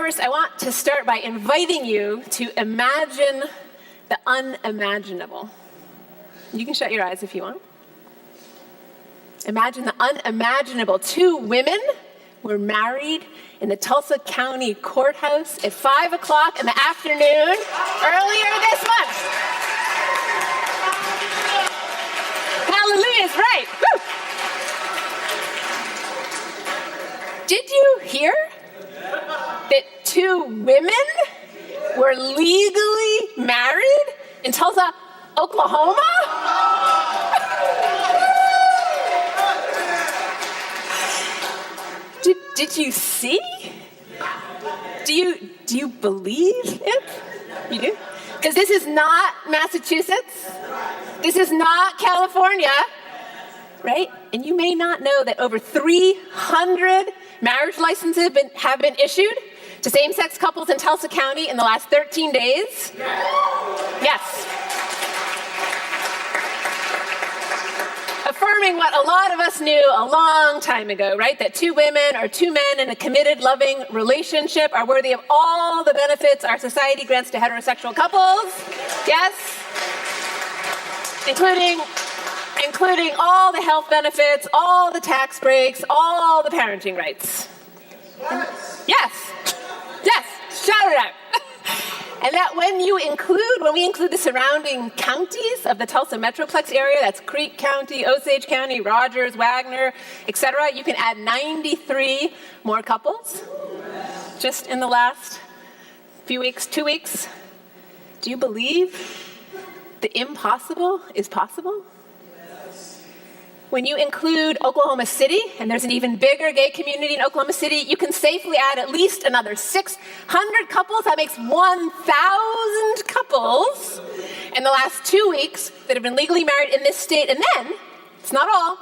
first, I want to start by inviting you to imagine the unimaginable. You can shut your eyes if you want. Imagine the unimaginable. 2 women were married in the Tulsa County Courthouse at 5 o'clock in the afternoon earlier this month. Hallelujah is right. Woo. Did you hear that 2 women were legally married in Tulsa, Oklahoma? Did you see? Do you believe it? You do? Because this is not Massachusetts. This is not California, right? And you may not know that over 300 marriage licenses have been issued to same-sex couples in Tulsa County in the last 13 days. Yes. Affirming what a lot of us knew a long time ago, right? That 2 women or 2 men in a committed, loving relationship are worthy of all the benefits our society grants to heterosexual couples. Yes? Including all the health benefits, all the tax breaks, all the parenting rights. Yes. Yes. Shout it out. And that when we include the surrounding counties of the Tulsa Metroplex area, that's Creek County, Osage County, Rogers, Wagner, etc., you can add 93 more couples just in the last few weeks, 2 weeks. Do you believe the impossible is possible? When you include Oklahoma City, and there's an even bigger gay community in Oklahoma City, you can safely add at least another 600 couples. That makes 1,000 couples in the last 2 weeks that have been legally married in this state. And then, it's not all,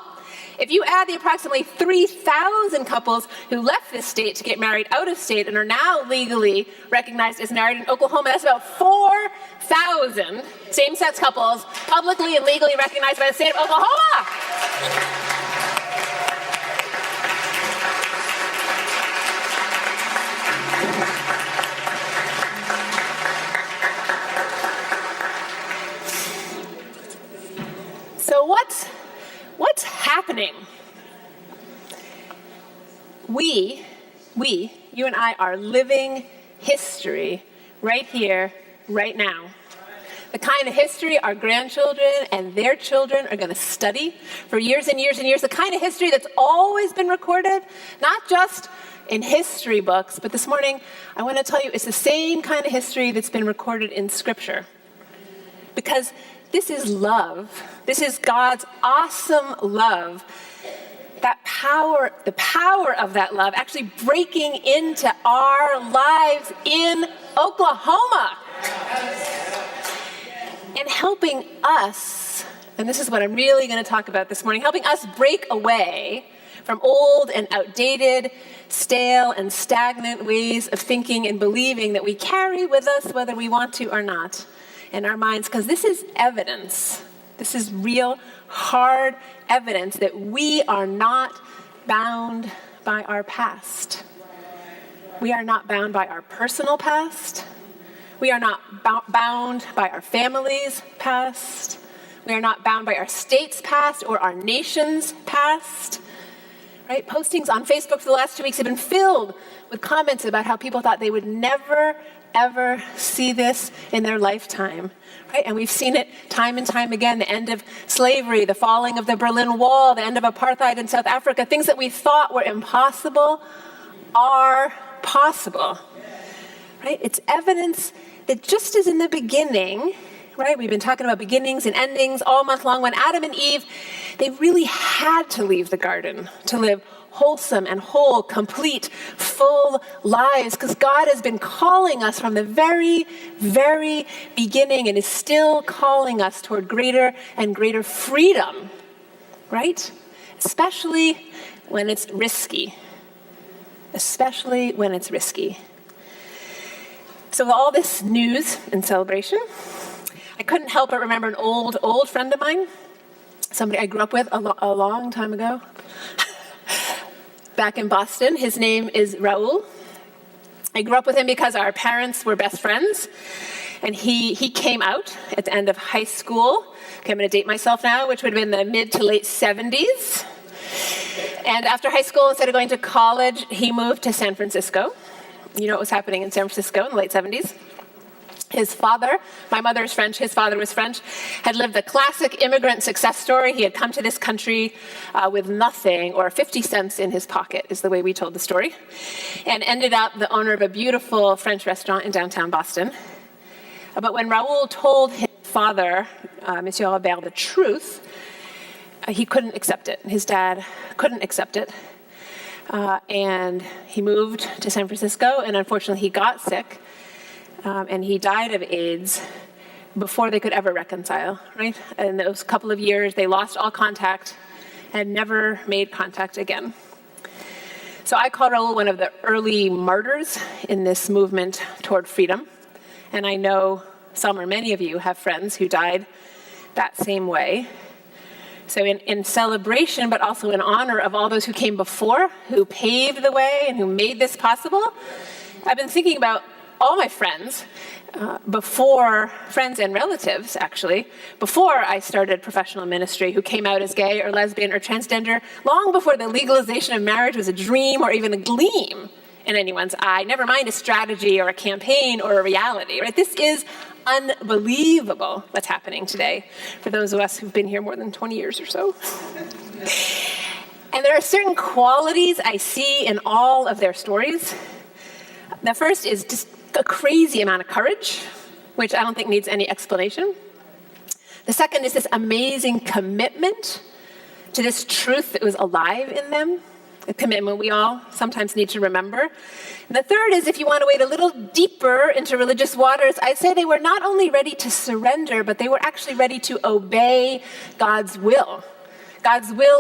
if you add the approximately 3,000 couples who left this state to get married out of state and are now legally recognized as married in Oklahoma, that's about 4,000 same-sex couples publicly and legally recognized by the state of Oklahoma. So what's happening? You and I are living history right here, right now. The kind of history our grandchildren and their children are going to study for years and years and years. The kind of history that's always been recorded, not just in history books, but this morning I want to tell you it's the same kind of history that's been recorded in Scripture. Because this is love. This is God's awesome love. That power, the power of that love actually breaking into our lives in Oklahoma. And helping us, and this is what I'm really going to talk about this morning, helping us break away from old and outdated, stale and stagnant ways of thinking and believing that we carry with us whether we want to or not in our minds, because this is evidence. This is real, hard evidence that we are not bound by our past. We are not bound by our personal past. We are not bound by our family's past. We are not bound by our state's past or our nation's past. Right? Postings on Facebook for the last 2 weeks have been filled with comments about how people thought they would never, ever see this in their lifetime. Right? And we've seen it time and time again, the end of slavery, the falling of the Berlin Wall, the end of apartheid in South Africa. Things that we thought were impossible are possible. Right? It's evidence that just as in the beginning, right? We've been talking about beginnings and endings all month long. When Adam and Eve, they really had to leave the garden to live wholesome and whole, complete, full lives, because God has been calling us from the very, very beginning and is still calling us toward greater and greater freedom, right? Especially when it's risky. Especially when it's risky. So with all this news and celebration, I couldn't help but remember an old friend of mine, somebody I grew up with a long time ago, back in Boston. His name is Raul. I grew up with him because our parents were best friends, and he came out at the end of high school. Okay, I'm going to date myself now, which would have been the mid to late 70s. And after high school, instead of going to college, he moved to San Francisco. You know what was happening in San Francisco in the late 70s? His father, my mother is French, his father was French, had lived the classic immigrant success story. He had come to this country with nothing, or 50 cents in his pocket, is the way we told the story, and ended up the owner of a beautiful French restaurant in downtown Boston. But when Raoul told his father, Monsieur Robert, the truth, he couldn't accept it. His dad couldn't accept it. And he moved to San Francisco, and unfortunately he got sick. And he died of AIDS before they could ever reconcile, right? In those couple of years, they lost all contact and never made contact again. So I call Raoul one of the early martyrs in this movement toward freedom. And I know some or many of you have friends who died that same way. So in celebration, but also in honor of all those who came before, who paved the way and who made this possible, I've been thinking about all my friends, friends and relatives, actually, before I started professional ministry, who came out as gay or lesbian or transgender, long before the legalization of marriage was a dream or even a gleam in anyone's eye, never mind a strategy or a campaign or a reality, right? This is unbelievable what's happening today for those of us who've been here more than 20 years or so. And there are certain qualities I see in all of their stories. The first is just a crazy amount of courage, which I don't think needs any explanation. The second is this amazing commitment to this truth that was alive in them, a commitment we all sometimes need to remember. And the third is, if you want to wade a little deeper into religious waters, I'd say they were not only ready to surrender, but they were actually ready to obey God's will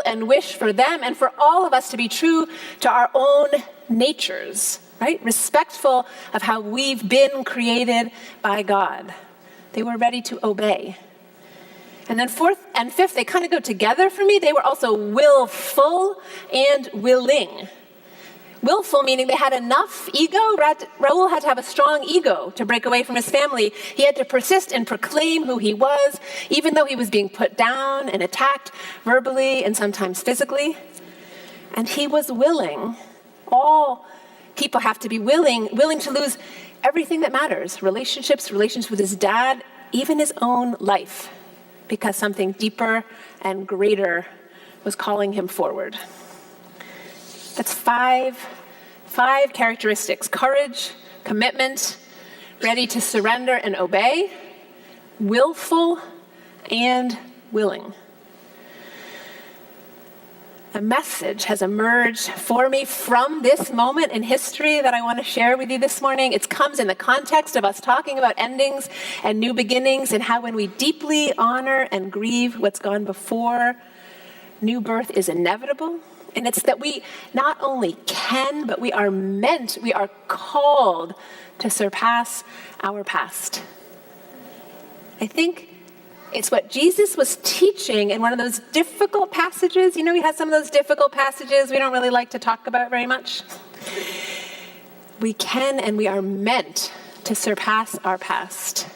and wish for them and for all of us to be true to our own natures. Right? Respectful of how we've been created by God. They were ready to obey. And then fourth and fifth, they kind of go together for me. They were also willful and willing. Willful meaning they had enough ego. Raoul had to have a strong ego to break away from his family. He had to persist and proclaim who he was, even though he was being put down and attacked verbally and sometimes physically. And he was willing. All people have to be willing to lose everything that matters, relations with his dad, even his own life, because something deeper and greater was calling him forward. That's five characteristics: courage, commitment, ready to surrender and obey, willful, and willing. A message has emerged for me from this moment in history that I want to share with you this morning. It comes in the context of us talking about endings and new beginnings, and how when we deeply honor and grieve what's gone before, new birth is inevitable. And it's that we not only can, but we are called to surpass our past. I think it's what Jesus was teaching in one of those difficult passages. You know, he has some of those difficult passages we don't really like to talk about very much. We can and we are meant to surpass our past.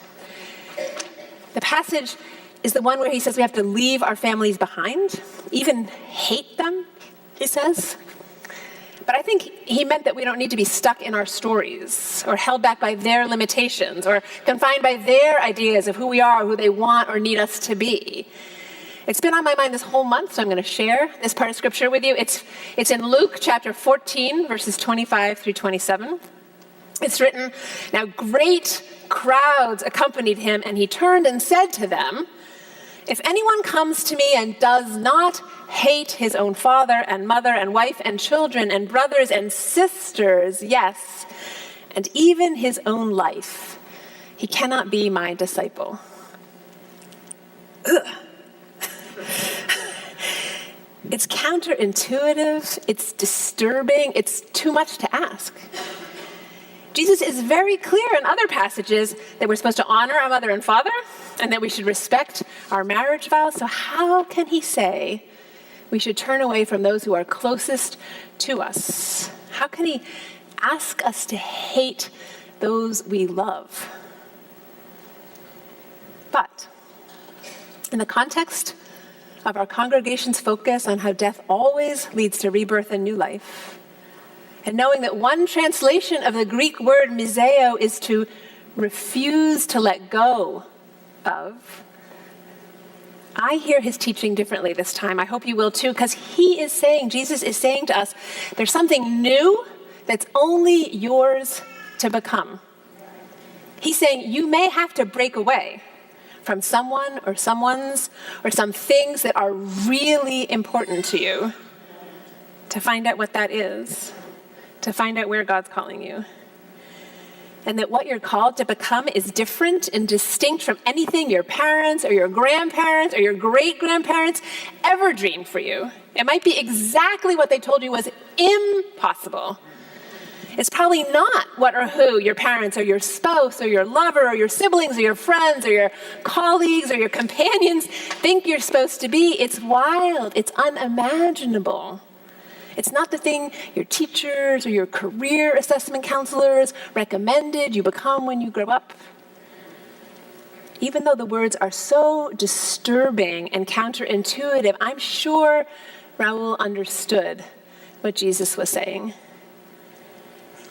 The passage is the one where he says we have to leave our families behind, even hate them, he says. But I think he meant that we don't need to be stuck in our stories or held back by their limitations or confined by their ideas of who we are, or who they want or need us to be. It's been on my mind this whole month, so I'm going to share this part of scripture with you. It's in Luke chapter 14, verses 25 through 27. It's written, "Now great crowds accompanied him, and he turned and said to them, 'If anyone comes to me and does not hate his own father and mother and wife and children and brothers and sisters, yes, and even his own life, he cannot be my disciple.'" Ugh. It's counterintuitive, it's disturbing, it's too much to ask. Jesus is very clear in other passages that we're supposed to honor our mother and father and that we should respect our marriage vows. So how can he say we should turn away from those who are closest to us? How can he ask us to hate those we love. But in the context of our congregation's focus on how death always leads to rebirth and new life, and knowing that one translation of the Greek word miseo is to refuse to let go of, I hear his teaching differently this time. I hope you will too, because Jesus is saying to us, there's something new that's only yours to become. He's saying you may have to break away from someone or someone's or some things that are really important to you to find out what that is, to find out where God's calling you. And that what you're called to become is different and distinct from anything your parents or your grandparents or your great-grandparents ever dreamed for you. It might be exactly what they told you was impossible. It's probably not what or who your parents or your spouse or your lover or your siblings or your friends or your colleagues or your companions think you're supposed to be. It's wild. It's unimaginable. It's not the thing your teachers or your career assessment counselors recommended you become when you grow up. Even though the words are so disturbing and counterintuitive, I'm sure Raoul understood what Jesus was saying.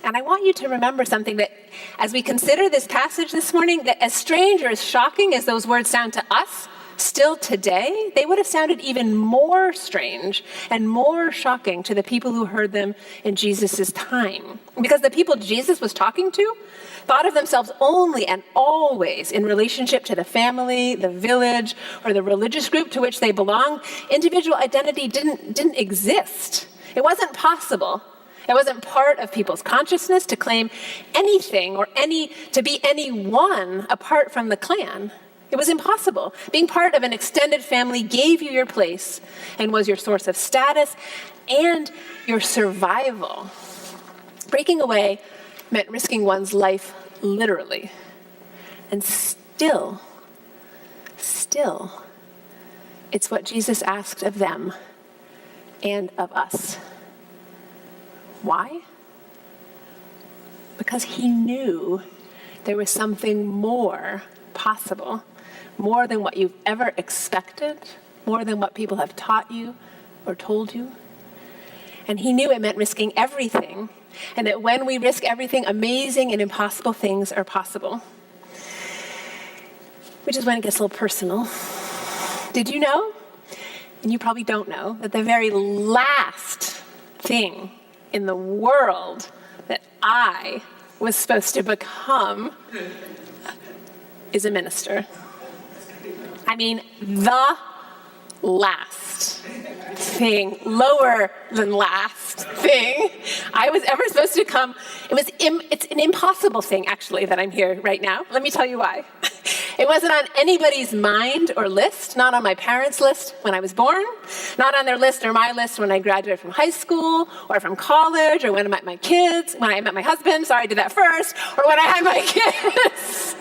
And I want you to remember something, that as we consider this passage this morning, that as strange or as shocking as those words sound to us, still today, they would have sounded even more strange and more shocking to the people who heard them in Jesus' time. Because the people Jesus was talking to thought of themselves only and always in relationship to the family, the village, or the religious group to which they belonged. Individual identity didn't exist. It wasn't possible. It wasn't part of people's consciousness to claim anything or to be anyone apart from the clan. It was impossible. Being part of an extended family gave you your place and was your source of status and your survival. Breaking away meant risking one's life literally. And still, it's what Jesus asked of them and of us. Why? Because he knew there was something more possible, more than what you've ever expected, more than what people have taught you or told you. And he knew it meant risking everything, and that when we risk everything, amazing and impossible things are possible. Which is when it gets a little personal. Did you know, and you probably don't know, that the very last thing in the world that I was supposed to become is a minister? I mean, the last thing, lower than last thing I was ever supposed to become. It's an impossible thing, actually, that I'm here right now. Let me tell you why. It wasn't on anybody's mind or list, not on my parents' list when I was born, not on their list or my list when I graduated from high school or from college or when I met my kids, when I met my husband, sorry I did that first, or when I had my kids.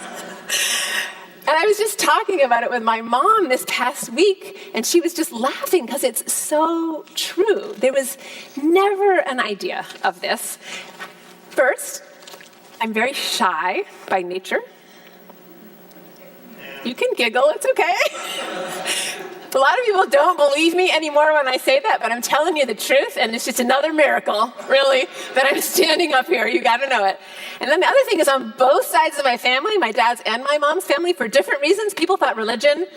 And I was just talking about it with my mom this past week, and she was just laughing because it's so true. There was never an idea of this. First, I'm very shy by nature. You can giggle, it's okay. A lot of people don't believe me anymore when I say that, but I'm telling you the truth, and it's just another miracle, really, that I'm standing up here. You got to know it. And then the other thing is, on both sides of my family, my dad's and my mom's family, for different reasons, people thought religion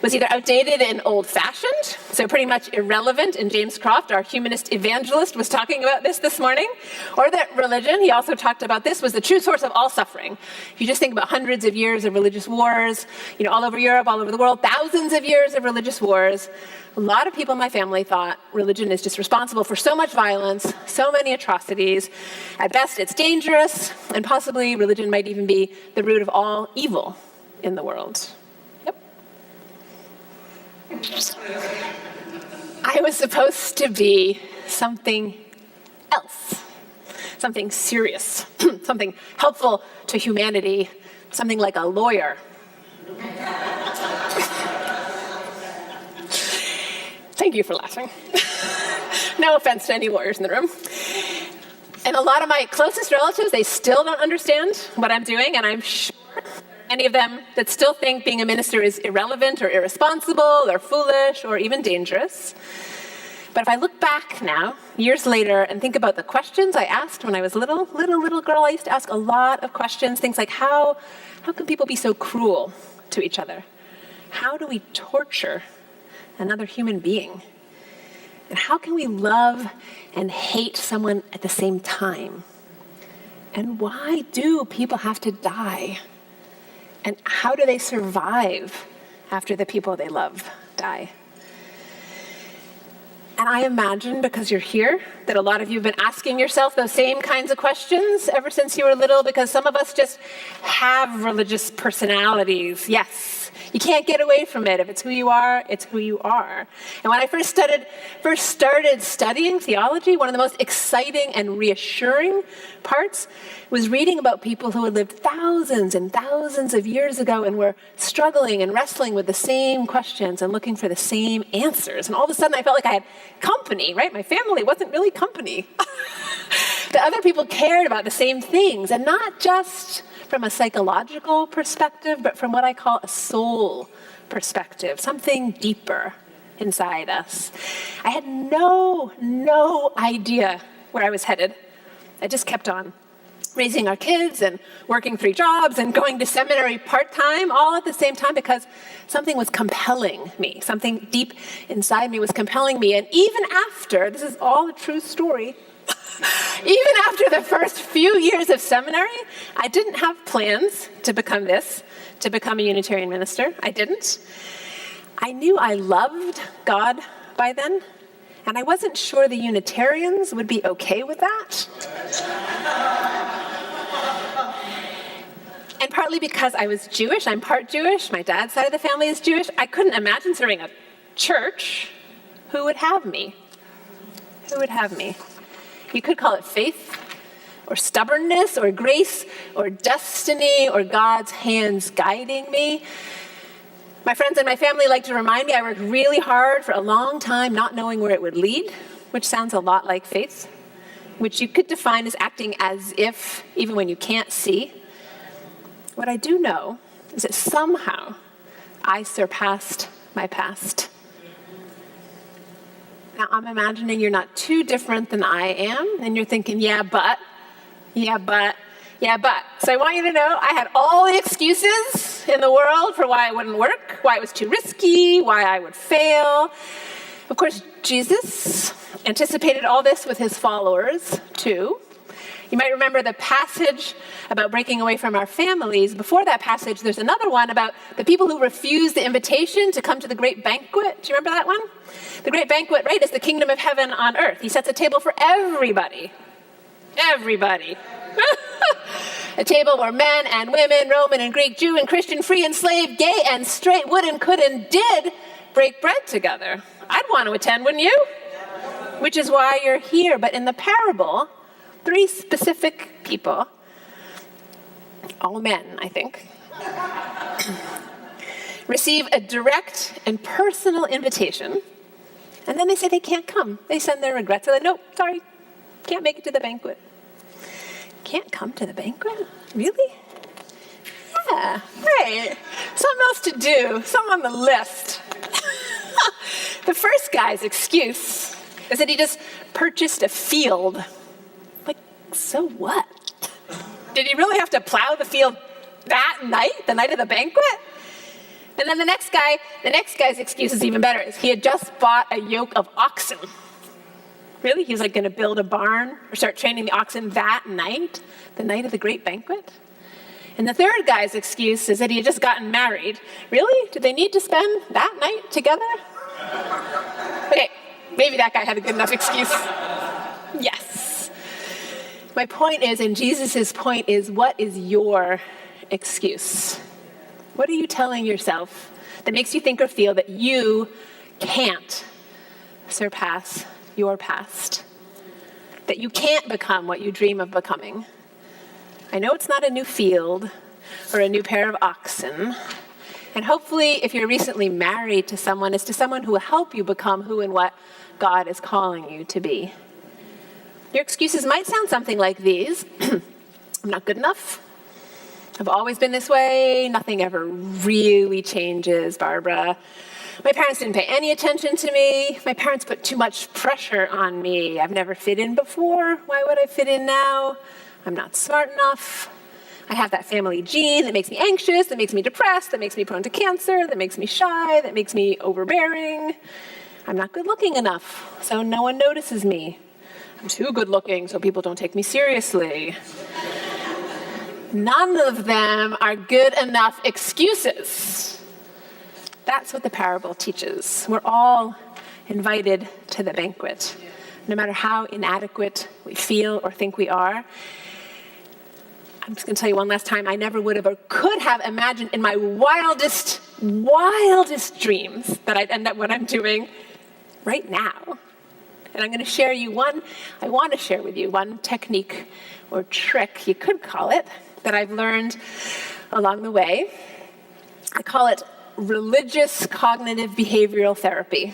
was either outdated and old-fashioned, so pretty much irrelevant, and James Croft, our humanist evangelist, was talking about this morning, or that religion, he also talked about this, was the true source of all suffering. If you just think about hundreds of years of religious wars, all over Europe, all over the world, thousands of years of religious wars, a lot of people in my family thought religion is just responsible for so much violence, so many atrocities. At best, it's dangerous, and possibly religion might even be the root of all evil in the world. Yep. I was supposed to be something else, something serious, something helpful to humanity, something like a lawyer. Thank you for laughing. No offense to any lawyers in the room. And a lot of my closest relatives, they still don't understand what I'm doing, and I'm sure any of them that still think being a minister is irrelevant or irresponsible or foolish or even dangerous. But if I look back now, years later, and think about the questions I asked when I was little girl, I used to ask a lot of questions, things like how can people be so cruel to each other? How do we torture another human being? And how can we love and hate someone at the same time? And why do people have to die? And how do they survive after the people they love die? And I imagine, because you're here, that a lot of you have been asking yourself those same kinds of questions ever since you were little, because some of us just have religious personalities. Yes, you can't get away from it. If it's who you are, it's who you are. And when I first started studying theology, one of the most exciting and reassuring parts was reading about people who had lived thousands and thousands of years ago and were struggling and wrestling with the same questions and looking for the same answers. And all of a sudden I felt like I had company, right? My family wasn't really company. That other people cared about the same things, and not just from a psychological perspective, but from what I call a soul perspective, something deeper inside us. I had no idea where I was headed. I just kept on raising our kids and working 3 jobs and going to seminary part-time all at the same time, because something was compelling me. Something deep inside me was compelling me. And even after, this is all a true story, even after the first few years of seminary, I didn't have plans to become a Unitarian minister. I didn't. I knew I loved God by then, and I wasn't sure the Unitarians would be okay with that. And partly because I was Jewish, I'm part Jewish, my dad's side of the family is Jewish, I couldn't imagine serving a church who would have me. Who would have me? You could call it faith, or stubbornness, or grace, or destiny, or God's hands guiding me. My friends and my family like to remind me I worked really hard for a long time not knowing where it would lead, which sounds a lot like faith, which you could define as acting as if, even when you can't see. What I do know is that somehow I surpassed my past. Now, I'm imagining you're not too different than I am, and you're thinking, yeah, but. So I want you to know I had all the excuses in the world for why it wouldn't work, why it was too risky, why I would fail. Of course, Jesus anticipated all this with his followers, too. You might remember the passage about breaking away from our families. Before that passage, there's another one about the people who refused the invitation to come to the great banquet. Do you remember that one? The great banquet, right, is the kingdom of heaven on earth. He sets a table for everybody. Everybody. A table where men and women, Roman and Greek, Jew and Christian, free and slave, gay and straight, would and could and did break bread together. I'd want to attend, wouldn't you? Which is why you're here. But in the parable, 3 specific people, all men, I think, receive a direct and personal invitation, and then they say they can't come. They send their regrets. They're like, nope, sorry, can't make it to the banquet. Can't come to the banquet? Really? Yeah, right. Something else to do, something on the list. The first guy's excuse is that he just purchased a field. Like, so what? Did he really have to plow the field that night, the night of the banquet? And then the next guy's excuse is even better. Is he had just bought a yoke of oxen. Really? He was like going to build a barn or start training the oxen that night, the night of the great banquet? And the third guy's excuse is that he had just gotten married. Really? Did they need to spend that night together? Okay, maybe that guy had a good enough excuse. Yes. My point is, and Jesus' point is, what is your excuse? What are you telling yourself that makes you think or feel that you can't surpass your past? That you can't become what you dream of becoming? I know it's not a new field or a new pair of oxen. And hopefully, if you're recently married to someone, it's to someone who will help you become who and what God is calling you to be. Your excuses might sound something like these. I'm not good enough. I've always been this way. Nothing ever really changes, Barbara. My parents didn't pay any attention to me. My parents put too much pressure on me. I've never fit in before. Why would I fit in now? I'm not smart enough. I have that family gene that makes me anxious, that makes me depressed, that makes me prone to cancer, that makes me shy, that makes me overbearing. I'm not good looking enough, so no one notices me. I'm too good looking, so people don't take me seriously. None of them are good enough excuses. That's what the parable teaches. We're all invited to the banquet, no matter how inadequate we feel or think we are. I'm just going to tell you one last time, I never would have or could have imagined in my wildest dreams that I'd end up what I'm doing right now. And I'm going to share I want to share with you one technique or trick, you could call it, that I've learned along the way. I call it religious cognitive behavioral therapy.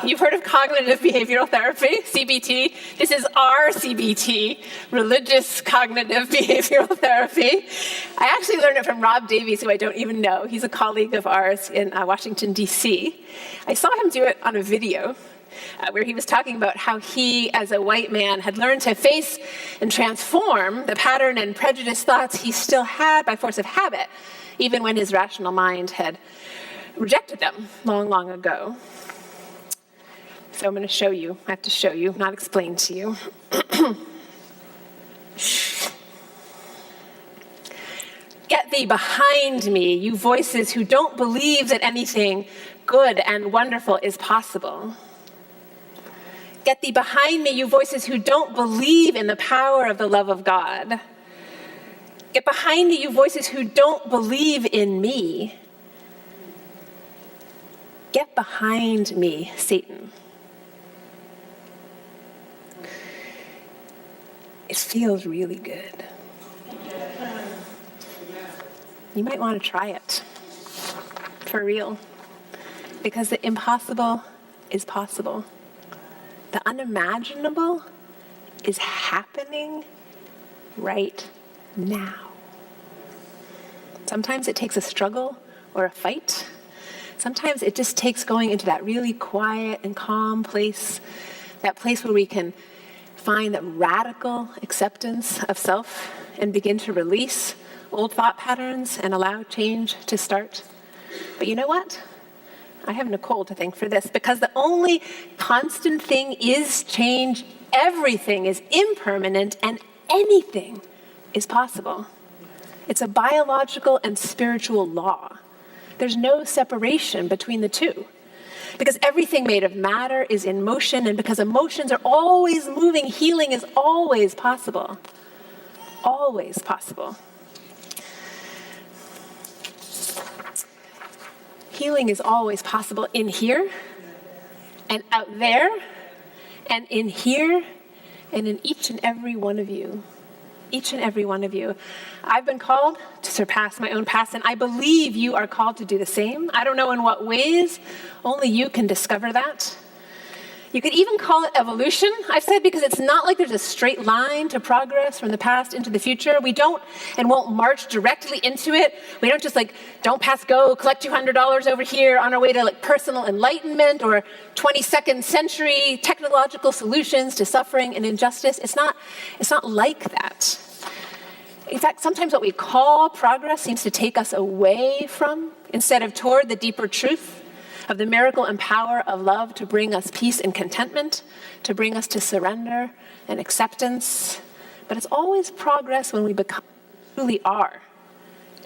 You've heard of cognitive behavioral therapy, CBT. This is our CBT, religious cognitive behavioral therapy. I actually learned it from Rob Davies, who I don't even know. He's a colleague of ours in Washington, D.C. I saw him do it on a video where he was talking about how he, as a white man, had learned to face and transform the pattern and prejudice thoughts he still had by force of habit, even when his rational mind had rejected them long, long ago. So I'm going to show you. I have to show you, not explain to you. Get thee behind me, you voices who don't believe that anything good and wonderful is possible. Get thee behind me, you voices who don't believe in the power of the love of God. Get behind me, you voices who don't believe in me. Get behind me, Satan. It feels really good. You might want to try it, for real, because the impossible is possible. The unimaginable is happening right now. Sometimes it takes a struggle or a fight. Sometimes it just takes going into that really quiet and calm place, that place where we can find that radical acceptance of self and begin to release old thought patterns and allow change to start. But you know what? I have Nicole to thank for this, because the only constant thing is change. Everything is impermanent and anything is possible. It's a biological and spiritual law. There's no separation between the two. Because everything made of matter is in motion, and because emotions are always moving, healing is always possible. Always possible. Healing is always possible in here, and out there, and in here, and in each and every one of you. Each and every one of you. I've been called to surpass my own past, and I believe you are called to do the same. I don't know in what ways. Only you can discover that. You could even call it evolution, I've said, because it's not like there's a straight line to progress from the past into the future. We don't and won't march directly into it. We don't just don't pass go, collect $200 over here on our way to personal enlightenment or 22nd century technological solutions to suffering and injustice. It's not like that. In fact, sometimes what we call progress seems to take us away from, instead of toward, the deeper truth of the miracle and power of love to bring us peace and contentment, to bring us to surrender and acceptance. But it's always progress when we become who we are,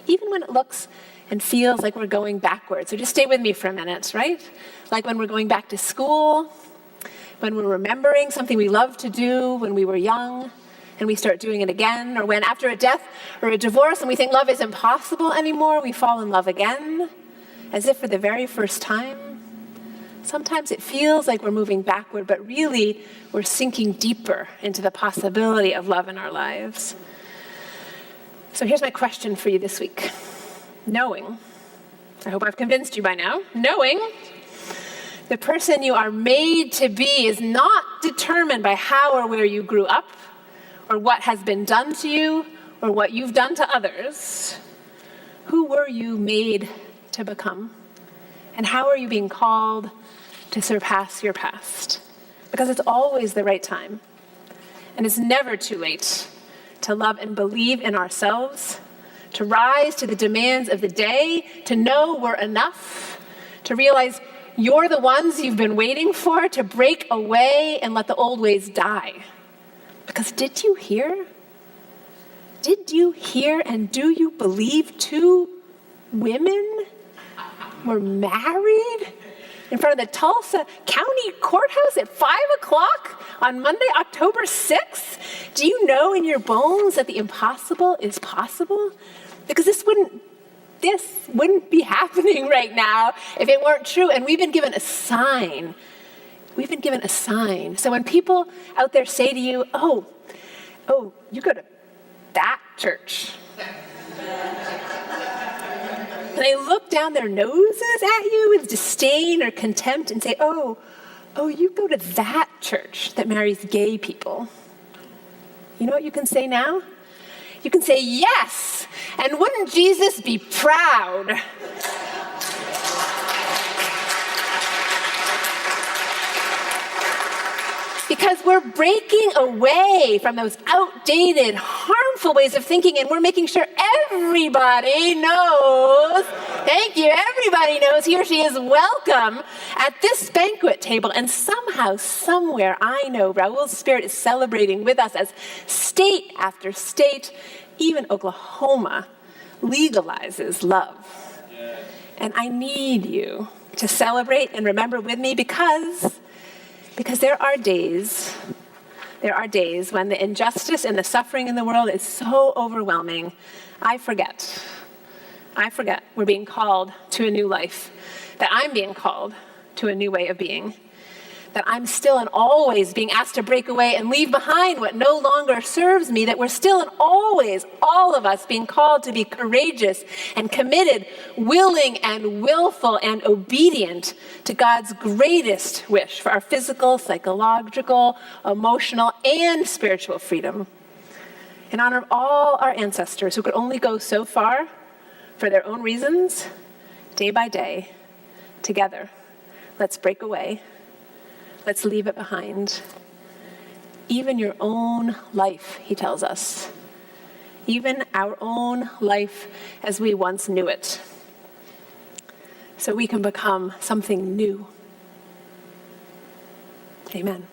even when it looks and feels like we're going backwards. So just stay with me for a minute, right? Like when we're going back to school, when we're remembering something we loved to do when we were young, and we start doing it again, or when after a death or a divorce and we think love is impossible anymore, we fall in love again, as if for the very first time. Sometimes it feels like we're moving backward, but really we're sinking deeper into the possibility of love in our lives. So here's my question for you this week. Knowing, I hope I've convinced you by now, knowing the person you are made to be is not determined by how or where you grew up, or what has been done to you, or what you've done to others. Who were you made to become? And how are you being called to surpass your past? Because it's always the right time. And it's never too late to love and believe in ourselves, to rise to the demands of the day, to know we're enough, to realize you're the ones you've been waiting for, to break away and let the old ways die. Because did you hear? Did you hear and do you believe 2 women were married in front of the Tulsa County Courthouse at 5 o'clock on Monday, October 6th? Do you know in your bones that the impossible is possible? Because this wouldn't be happening right now if it weren't true. And we've been given a sign. We've been given a sign. So when people out there say to you, oh, you go to that church. And they look down their noses at you with disdain or contempt and say, oh, you go to that church that marries gay people. You know what you can say now? You can say, yes, and wouldn't Jesus be proud? Because we're breaking away from those outdated, harmful ways of thinking, and we're making sure everybody knows, thank you, everybody knows he or she is welcome at this banquet table. And somehow, somewhere, I know Raul's Spirit is celebrating with us as state after state, even Oklahoma, legalizes love. And I need you to celebrate and remember with me because there are days when the injustice and the suffering in the world is so overwhelming, I forget we're being called to a new life, that I'm being called to a new way of being, that I'm still and always being asked to break away and leave behind what no longer serves me, that we're still and always, all of us, being called to be courageous and committed, willing and willful and obedient to God's greatest wish for our physical, psychological, emotional, and spiritual freedom. In honor of all our ancestors who could only go so far for their own reasons, day by day, together, let's break away. Let's leave it behind. Even your own life, he tells us. Even our own life as we once knew it. So we can become something new. Amen.